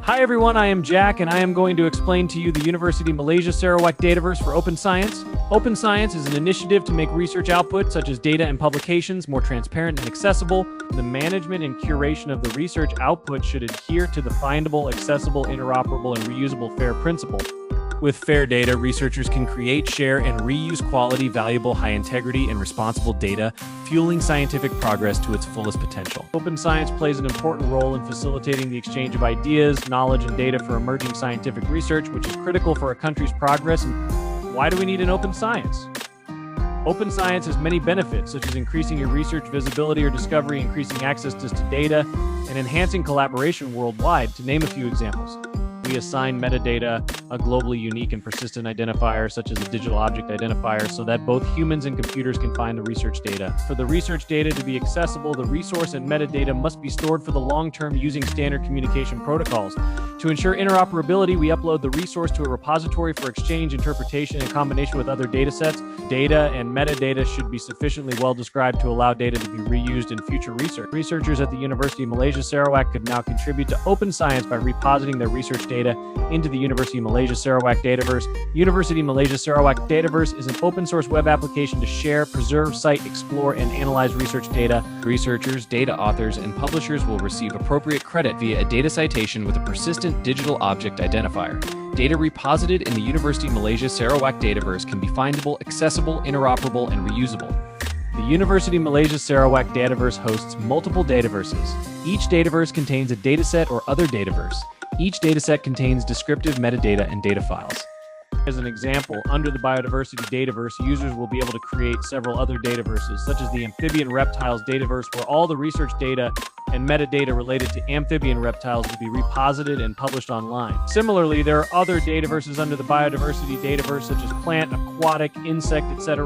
Hi everyone, I am Jack, and I am going to explain to you the Universiti Malaysia Sarawak Dataverse for Open Science. Open Science is an initiative to make research output, such as data and publications, more transparent and accessible. The management and curation of the research output should adhere to the findable, accessible, interoperable, and reusable FAIR principle. With FAIR data, researchers can create, share, and reuse quality, valuable, high-integrity, and responsible data, fueling scientific progress to its fullest potential. Open science plays an important role in facilitating the exchange of ideas, knowledge, and data for emerging scientific research, which is critical for a country's progress. And why do we need an open science? Open science has many benefits, such as increasing your research visibility or discovery, increasing access to data, and enhancing collaboration worldwide, to name a few examples. We assign metadata a globally unique and persistent identifier, such as a digital object identifier, so that both humans and computers can find the research data. For the research data to be accessible, the resource and metadata must be stored for the long term using standard communication protocols. To ensure interoperability, we upload the resource to a repository for exchange, interpretation, and combination with other datasets. Data and metadata should be sufficiently well described to allow data to be reused in future research. Researchers at the Universiti Malaysia Sarawak could now contribute to open science by repositing their research data into the Universiti Malaysia Sarawak Dataverse. Universiti Malaysia Sarawak Dataverse is an open source web application to share, preserve, cite, explore, and analyze research data. Researchers, data authors, and publishers will receive appropriate credit via a data citation with a persistent digital object identifier. Data reposited in the Universiti Malaysia Sarawak Dataverse can be findable, accessible, interoperable, and reusable. The Universiti Malaysia Sarawak Dataverse hosts multiple dataverses. Each dataverse contains a dataset or other dataverse. Each dataset contains descriptive metadata and data files. As an example, under the Biodiversity Dataverse, users will be able to create several other dataverses, such as the Amphibian Reptiles Dataverse, where all the research data and metadata related to amphibian reptiles will be reposited and published online. Similarly, there are other dataverses under the Biodiversity Dataverse, such as plant, aquatic, insect, etc.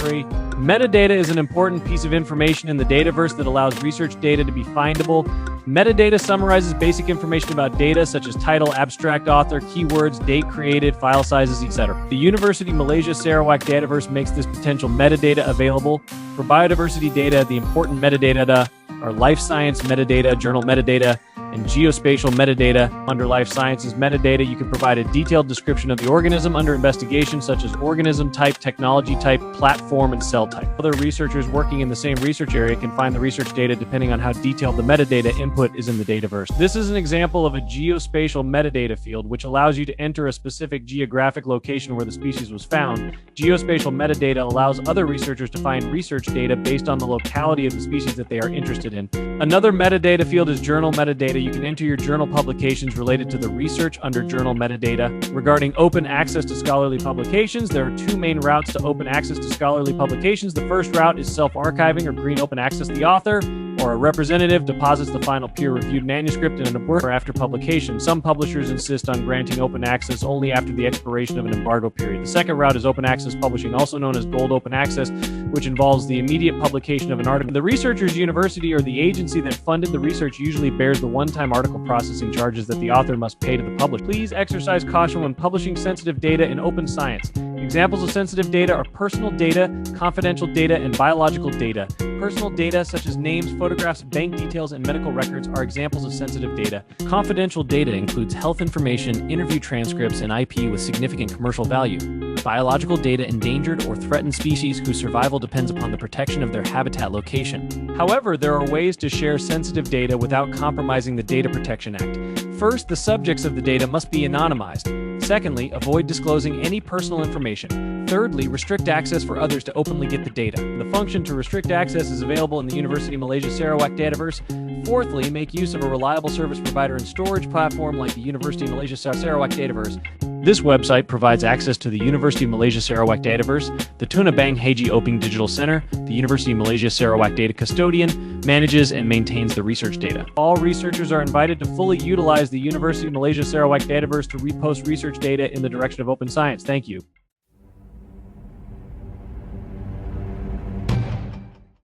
Metadata is an important piece of information in the dataverse that allows research data to be findable. Metadata summarizes basic information about data, such as title, abstract author, keywords, date created, file sizes, etc. The Universiti Malaysia Sarawak Dataverse makes this potential metadata available. For biodiversity data, the important metadata are life science metadata, journal metadata, and geospatial metadata. Under life sciences metadata, you can provide a detailed description of the organism under investigation, such as organism type, technology type, platform, and cell type. Other researchers working in the same research area can find the research data depending on how detailed the metadata input is in the dataverse. This is an example of a geospatial metadata field, which allows you to enter a specific geographic location where the species was found. Geospatial metadata allows other researchers to find research data based on the locality of the species that they are interested in. Another metadata field is journal metadata. You can enter your journal publications related to the research under journal metadata. Regarding open access to scholarly publications, there are two main routes to open access to scholarly publications. The first route is self-archiving or green open access. The author or a representative deposits the final peer-reviewed manuscript in a book or after publication. Some publishers insist on granting open access only after the expiration of an embargo period. The second route is open access publishing, also known as gold open access, which involves the immediate publication of an article. The researcher's university or the agency that funded the research usually bears the one-time article processing charges that the author must pay to the publisher. Please exercise caution when publishing sensitive data in open science. Examples of sensitive data are personal data, confidential data, and biological data. Personal data, such as names, photographs, bank details, and medical records, are examples of sensitive data. Confidential data includes health information, interview transcripts, and IP with significant commercial value. Biological data endangered or threatened species whose survival depends upon the protection of their habitat location. However, there are ways to share sensitive data without compromising the Data Protection Act. First, the subjects of the data must be anonymized. Secondly, avoid disclosing any personal information. Thirdly, restrict access for others to openly get the data. The function to restrict access is available in the Universiti Malaysia Sarawak Dataverse. Fourthly, make use of a reliable service provider and storage platform like the Universiti Malaysia Sarawak Dataverse. This website provides access to the Universiti Malaysia Sarawak Dataverse, the Tuna Bang Haji Oping Digital Center. The Universiti Malaysia Sarawak Data Custodian manages and maintains the research data. All researchers are invited to fully utilize the Universiti Malaysia Sarawak Dataverse to repost research data in the direction of open science. Thank you.